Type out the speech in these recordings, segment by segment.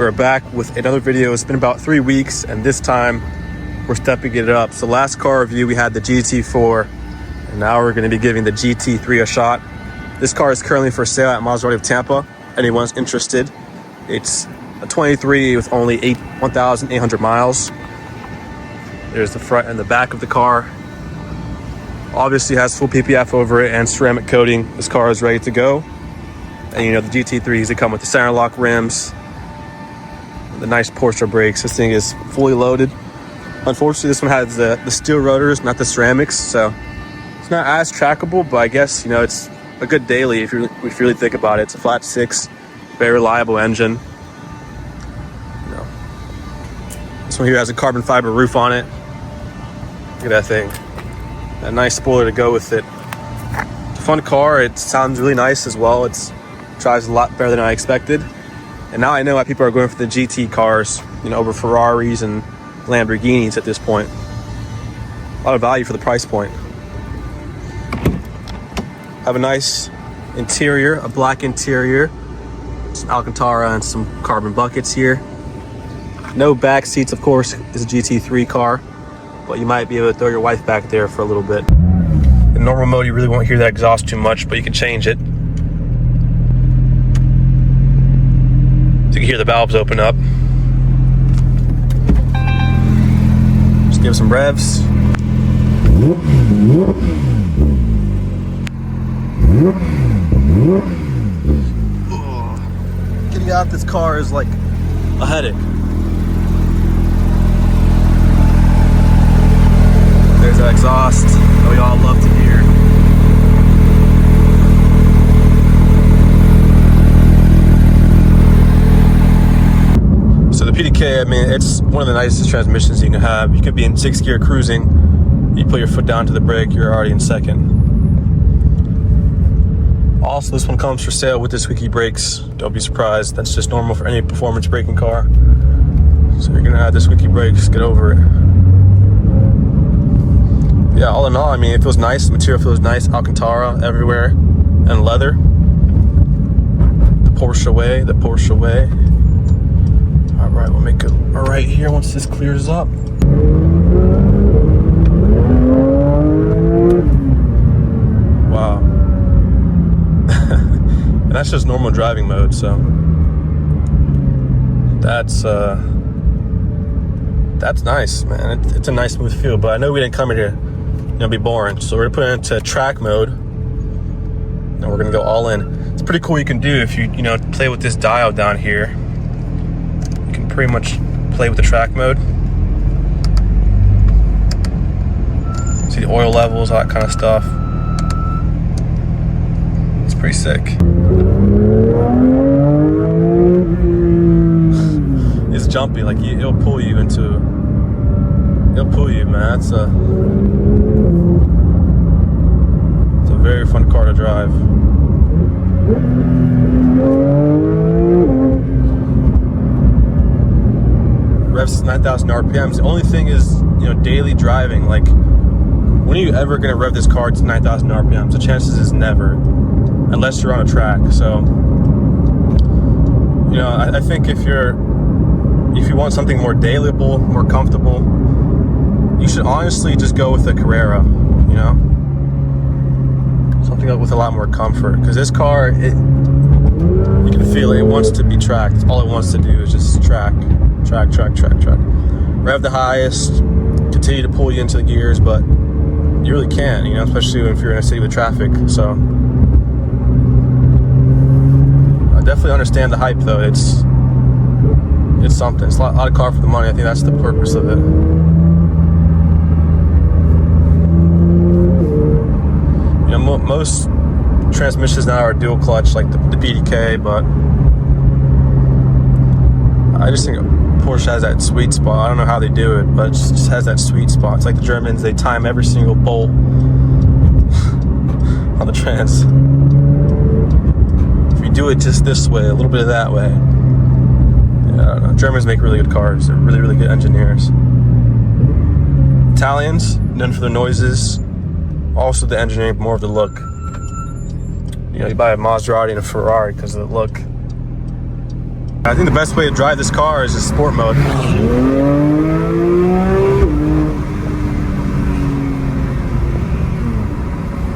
We're back with another video. It's been about 3 weeks, and this time we're stepping it up. So last car review, we had the GT4, and now we're going to be giving the GT3 a shot. This car is currently for sale at Maserati of Tampa. Anyone's interested. It's a 23 with only 1,800 miles. There's the front and the back of the car. Obviously has full PPF over it and ceramic coating. This car is ready to go. And you know, the GT3s, they come with the center lock rims, the nice Porsche brakes. This thing is fully loaded. Unfortunately, this one has the steel rotors, not the ceramics, so it's not as trackable, but I guess, you know, it's a good daily if you really think about it. It's a flat six, very reliable engine. You know, this one here has a carbon fiber roof on it. Look at that thing. A nice spoiler to go with it. It's a fun car. It sounds really nice as well. It drives a lot better than I expected. And now I know why people are going for the GT cars, you know, over Ferraris and Lamborghinis at this point. A lot of value for the price point. Have a nice interior, a black interior, some Alcantara and some carbon buckets here. No back seats, of course. It's a GT3 car, but you might be able to throw your wife back there for a little bit. In normal mode, you really won't hear that exhaust too much, but you can change it. So you can hear the valves open up. Just give some revs. Getting out this car is like a headache. There's that exhaust that we all love to hear. So the PDK, I mean, it's one of the nicest transmissions you can have. You could be in 6th gear cruising, you put your foot down to the brake, you're already in second. Also, this one comes for sale with the squeaky brakes. Don't be surprised, that's just normal for any performance braking car. So you're gonna have the squeaky brakes, get over it. Yeah, all in all, I mean, it feels nice. The material feels nice. Alcantara everywhere, and leather. The Porsche way, the Porsche way. All right, we'll make it all right here once this clears up. Wow. And that's just normal driving mode, so that's nice, man. It's a nice smooth feel, but I know we didn't come in here, you know, be boring. So we're gonna put it into track mode, and we're gonna go all in. It's pretty cool. You can do if you know, play with this dial down here. You can pretty much play with the track mode. See the oil levels, all that kind of stuff. It's pretty sick. It's jumpy, like it'll pull you into. It'll pull you, man. It's a very fun car to drive. Revs 9,000 RPMs. The only thing is, you know, daily driving. Like, when are you ever gonna rev this car to 9,000 RPMs? The chances is never, unless you're on a track. So, you know, I think if you want something more dailyable, more comfortable, you should honestly just go with the Carrera, you know? Something with a lot more comfort. Because this car, you can feel it. It wants to be tracked. All it wants to do is just track. Rev the highest, continue to pull you into the gears, but you really can't, you know, especially if you're in a city with traffic. So I definitely understand the hype, though. It's something. It's a lot of car for the money. I think that's the purpose of it. You know, most transmissions now are dual clutch, like the PDK, but I just think Porsche has that sweet spot. I don't know how they do it, but it just has that sweet spot. It's like the Germans, they time every single bolt on the trans. If you do it just this way, a little bit of that way. Yeah, I don't know. Germans make really good cars. They're really, really good engineers. Italians, known for their noises. Also the engineering, more of the look. You know, you buy a Maserati and a Ferrari because of the look. I think the best way to drive this car is just sport mode.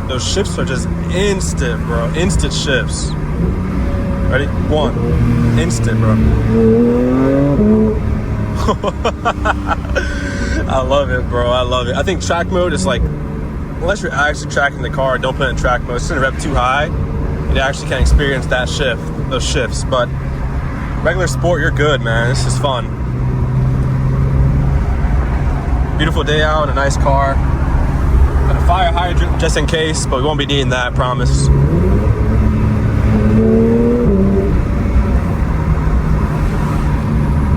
Those shifts are just instant, bro. Instant shifts. Ready? 1. Instant, bro. I love it, bro. I love it. I think track mode is like, unless you're actually tracking the car, don't put it in track mode. It's gonna rev too high. You actually can't experience that shift, those shifts. But regular sport, you're good, man. This is fun. Beautiful day out, a nice car. Got a fire hydrant just in case, but we won't be needing that, I promise.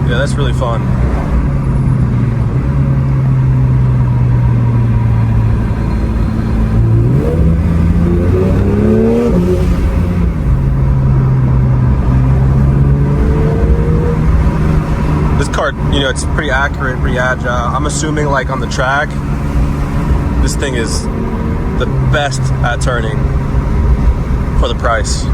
Yeah, that's really fun. This car, you know, it's pretty accurate, pretty agile. I'm assuming like on the track, this thing is the best at turning for the price.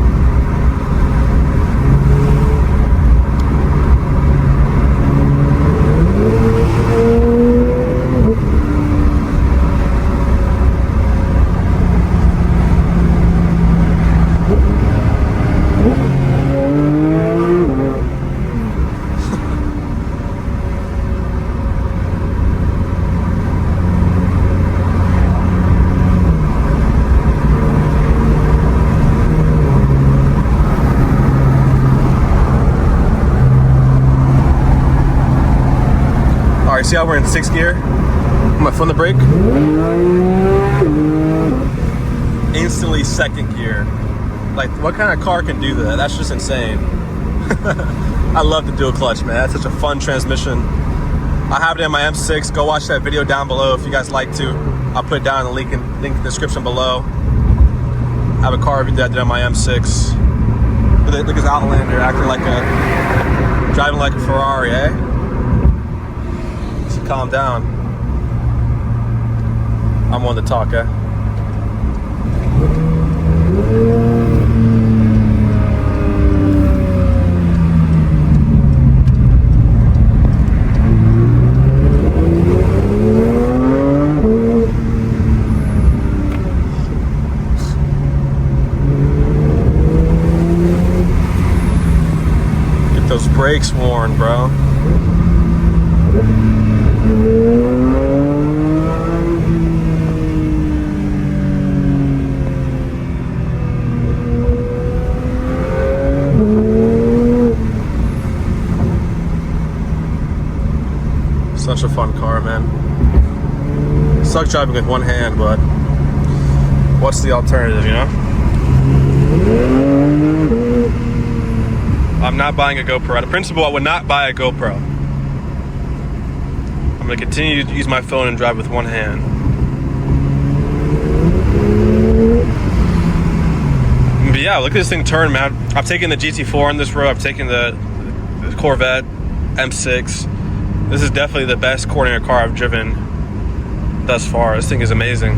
See how we're in 6th gear? I'm gonna flip the brake. Instantly 2nd gear. Like, what kind of car can do that? That's just insane. I love the dual clutch, man. That's such a fun transmission. I have it in my M6. Go watch that video down below if you guys like to. I'll put it down in the link in the description below. I have a car review that I did on my M6. Look at this Outlander acting like driving like a Ferrari, eh? Calm down. I'm one to talk, eh? Get those brakes worn, bro. Such a fun car, man. Sucks driving with one hand, but what's the alternative, you know? I'm not buying a GoPro. Out of principle, I would not buy a GoPro. I'm gonna continue to use my phone and drive with one hand. But yeah, look at this thing turn, man. I've taken the GT4 on this road. I've taken the Corvette M6. This is definitely the best coordinator car I've driven thus far. This thing is amazing.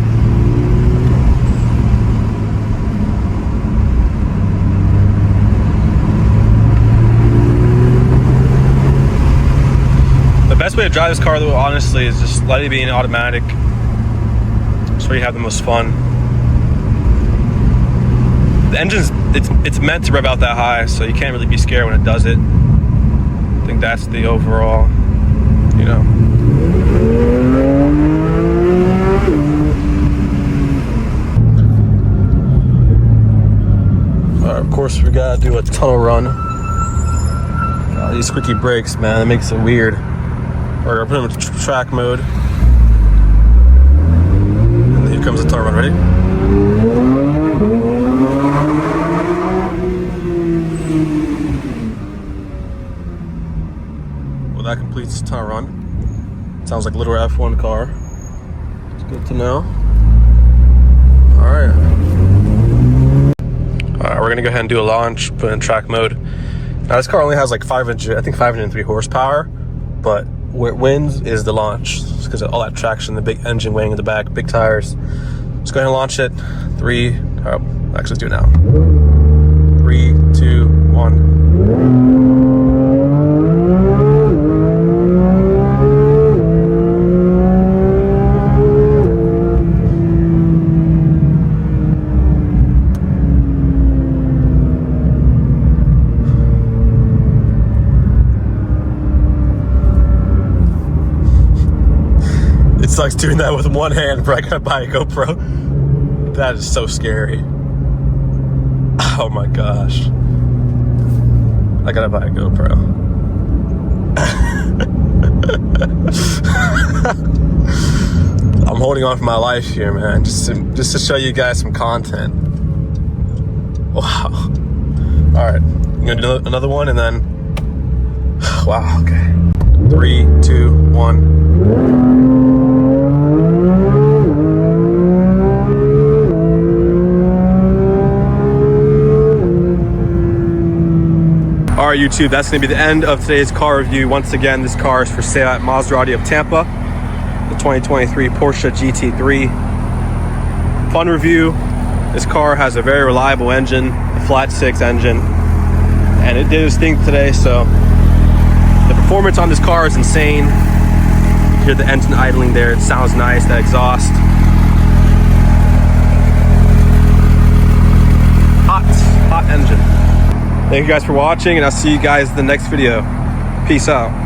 The best way to drive this car, though, honestly, is just let it be in automatic. That's where you have the most fun. The engine's, it's meant to rev out that high, so you can't really be scared when it does it. I think that's the overall, you know. Of course, we gotta do a tunnel run. These squeaky brakes, man, that makes it weird. We're gonna put them in track mode. And here comes the tunnel run. Ready? Well, that completes the tunnel run. Sounds like a little F1 car. It's good to know. All right. We're gonna go ahead and do a launch, put in track mode. Now this car only has like 503 horsepower, but where it wins is the launch because of all that traction, the big engine weighing in the back, big tires. Let's go ahead and launch it. Actually let's do it now. 3, 2, 1. sucks doing that with one hand, but I gotta buy a GoPro. That is so scary. Oh my gosh. I gotta buy a GoPro. I'm holding on for my life here, man, just to show you guys some content. Wow. All right, I'm gonna do another one and then, wow, okay. 3, 2, 1. All right, YouTube, that's gonna be the end of today's car review. Once again, this car is for sale at Maserati of Tampa, the 2023 Porsche GT3. Fun review. This car has a very reliable engine, a flat 6 engine, and it did its thing today, so the performance on this car is insane. You hear the engine idling there, it sounds nice, that exhaust. Hot engine. Thank you guys for watching, and I'll see you guys in the next video. Peace out.